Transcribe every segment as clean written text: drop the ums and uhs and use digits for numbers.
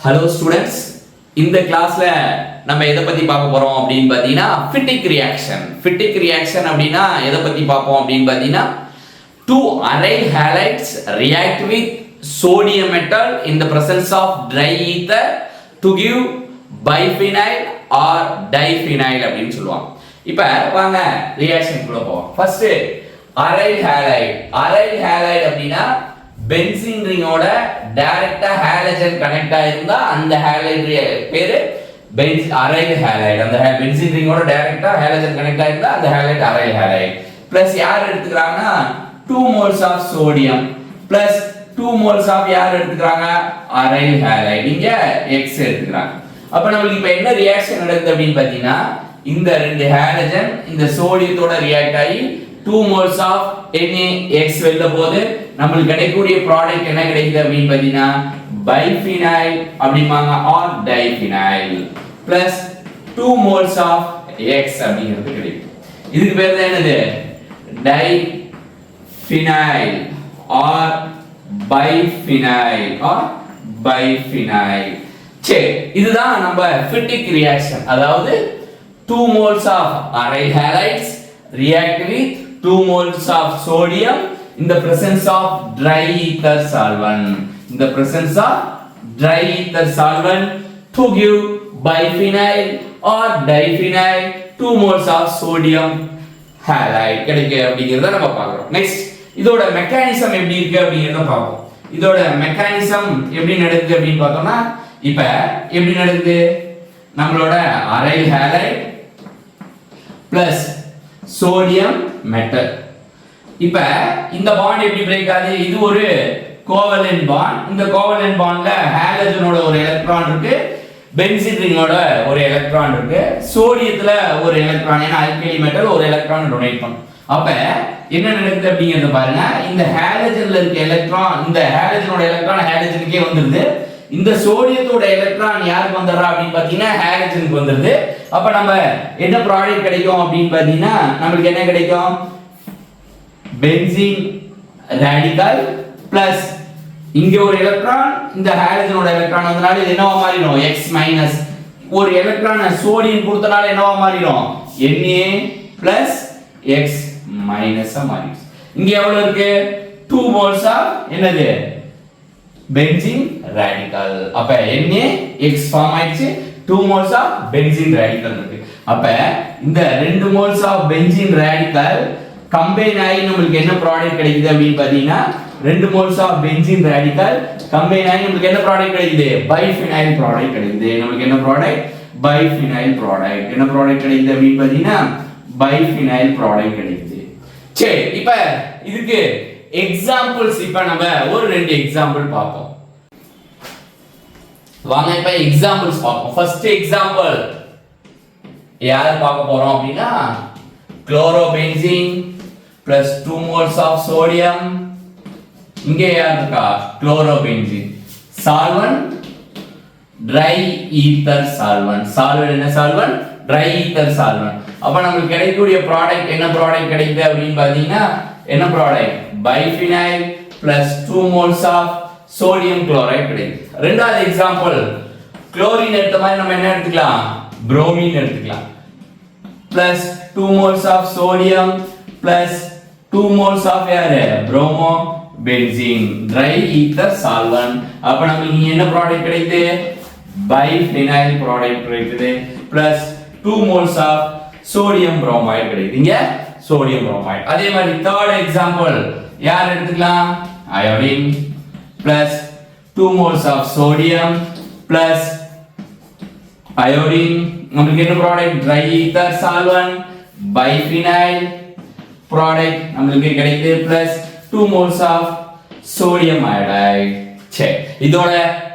Hello students, இந்த கிளாஸ்ல நம்ம எதை பத்தி பார்க்க போறோம் அப்படின்னு பார்த்தீங்கன்னா ஃபிட்டிக் ரியாக்ஷன். ஃபிட்டிக் ரியாக்ஷன் அப்படின்னா எதை பத்தி பார்ப்போம் அப்படின்னு பார்த்தீங்கன்னா two aryl halides react with sodium metal in the presence of dry ether to give biphenyl or diphenyl அப்படின்னு சொல்லுவாங்க. இப்போ வாங்க ரியாக்ஷன் குள்ள போவோம். ஃபர்ஸ்ட் aryl halide அப்படின்னா பென்சீன் ரிங்கோட டைரக்டா ஹாலஜன் கனெக்ட் ஆயிருந்தா அந்த ஹாலைட் பேரு aryl halide. அந்த பென்சீன் ரிங்கோட டைரக்டா ஹாலஜன் கனெக்ட் ஆயிருந்தா அந்த ஹாலைட் aryl halide. பிளஸ் யார் எடுத்துக்கறாங்கன்னா 2 moles of sodium plus 2 moles of யார் எடுத்துக்கறாங்க aryl halide. இங்க X எடுத்துக்கறாங்க. அப்ப நமக்கு இப்போ என்ன ரியாக்ஷன் நடக்குது அப்படினு பாத்தீங்கன்னா இந்த ரெண்டு ஹாலஜன் இந்த சோடியத்தோட ரியாக்ட் ஆகி 2 moles of NaX வெளில போகுது. நமக்கு கிடைக்கக்கூடிய ப்ராடக்ட் என்ன கிடைக்குது அப்படினு பாத்தீங்கன்னா biphenyl அப்படிமாங்க or diphenyl plus 2 moles of X அப்படிங்கிறது கிடைக்கும். இதுக்கு பேர் தான் என்னது diphenyl or biphenyl. சரி, இதுதான் நம்ம ஃபிட்டிக் ரியாக்ஷன். அதாவது 2 moles of aryl halides react with 2 moles of sodium in the presence of dry ether solvent. In the presence of dry ether solvent to give biphenyl or diphenyl 2 moles of sodium halide கிடைக்கு அப்படிங்கறத நம்ம பார்க்கிறோம். Next இதோட mechanism எப்படி இருக்கு அப்படிங்கறத பார்ப்போம். இதோட மெக்கானிசம் எப்படி நடக்குது அப்படினு பார்த்தோம்னா இப்ப எப்படி நடக்குது நம்மளோட aryl halide plus sodium metal. இப்ப இந்த பாண்ட் எப்படி பிரேக் ஆகுது? இது ஒரு கோவலன்ட் பாண்ட். இந்த கோவலன்ட் பாண்ட்ல ஹாலஜனோட ஒரு எலக்ட்ரான் இருக்கு, பென்சீன் ரிங்கோட ஒரு எலக்ட்ரான் இருக்கு, சோடியத்துல ஒரு எலக்ட்ரான், ஏன்னா ஆல்கைலி மெட்டல் ஒரு எலக்ட்ரான் டொனேட் பண்ணும். அப்ப என்ன நடக்குது அப்படிங்கறத பாருங்க. இந்த ஹாலஜன்ல இருக்க எலக்ட்ரான் இந்த ஹாலஜனோட எலக்ட்ரான் ஹாலஜனுக்கே வந்துருது. இந்த சோடியத்தோட எலக்ட்ரான் யாருக்கு வந்துறா அப்படின்னு பாத்தீங்கன்னா ஹாலஜனுக்கு வந்துருது. அப்ப நம்ம என்ன ப்ராடக்ட் கிடைக்கும் அப்படின்னு பாத்தீங்கன்னா நமக்கு என்ன கிடைக்கும்? பென்சீன் ராடிக்கல் பிளஸ் இங்க ஒரு எலக்ட்ரான் இந்த ஹாலஜனோட எலக்ட்ரான் வந்தனால இது என்னவா மாறிடும்? X minus. ஒரு எலக்ட்ரான் சோடியம் கொடுத்தனால என்னவா மாறிடும்? Na பிளஸ் X மைனஸ் மாறிடும். இங்க எவ்வளவு இருக்கு? 2 moles ஆஃப் என்னது? Benzene radical. அப்ப NaX ஃபார்ம் ஆயிடுச்சு, 2 moles ஆஃப் பென்சீன் ராடிக்கல் இருக்கு. அப்ப இந்த 2 moles of benzene radical combine ஆகி நமக்கு என்ன ப்ராடக்ட் கிடைக்குது அப்படின்னு பாத்தீங்கன்னா 2 moles of benzene radical combine ஆகி நமக்கு என்ன ப்ராடக்ட் கிடைக்குது? பைஃபினைல் ப்ராடக்ட் கிடைக்குது. நமக்கு என்ன ப்ராடக்ட்? Biphenyl product. என்ன ப்ராடக்ட் கிடைக்குது அப்படின்னு பாத்தீங்கன்னா பைஃபினைல் ப்ராடக்ட் கிடைக்குது. சரி, இப்ப இதுக்கு எக்ஸாம்பிள்ஸ் இப்ப நம்ம ஒரு 2 எக்ஸாம்பிள் பார்ப்போம். வாங்க இப்ப எக்ஸாம்பிள்ஸ் பார்ப்போம். ஃபர்ஸ்ட் எக்ஸாம்பிள் யார் பார்க்க போறோம் அப்படின்னா chlorobenzene plus 2 moles of sodium. இங்கே யார் இருக்கா? chlorobenzene. solvent dry ether solvent. solvent என்ன solvent? dry ether solvent. அப்ப நமக்கு கிடைக்கக்கூடிய ப்ராடக்ட் என்ன ப்ராடக்ட் கிடைக்குது அப்படின்னு பாத்தீங்கன்னா என்ன product? biphenyl plus 2 moles of sodium chloride கிடைக்குது. ரெண்டாவது எக்ஸாம்பிள் குளோரின் எடுத்த மாதிரி நம்ம என்ன எடுத்துக்கலாம்? bromine எடுத்துக்கலாம். plus 2 moles of sodium plus 2 moles of bromobenzene dry ether solvent. அப்ப நமக்கு இங்க என்ன ப்ராடக்ட் கிடைக்குது? biphenyl ப்ராடக்ட் கிடைக்குது plus 2 moles of sodium bromide கிடைக்குது. இங்க sodium bromide. அதே மாதிரி தேர்ட் எக்ஸாம்பிள் யார் எடுத்துக்கலாம்? iodine plus 2 moles of sodium plus iodine. நமக்கு என்ன product? dry ether solvent biphenyl product நமக்கு கிடைக்குது plus 2 moles of sodium iodide. சரி, இதோட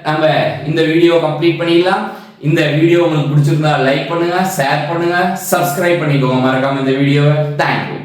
நம்ம இந்த வீடியோ கம்ப்ளீட் பண்ணிடலாம். இந்த வீடியோ உங்களுக்கு பிடிச்சிருந்தா லைக் பண்ணுங்க, ஷேர் பண்ணுங்க, சப்ஸ்கிரைப் பண்ணிக்கோங்க மறக்காம இந்த வீடியோவை. தேங்க்யூ.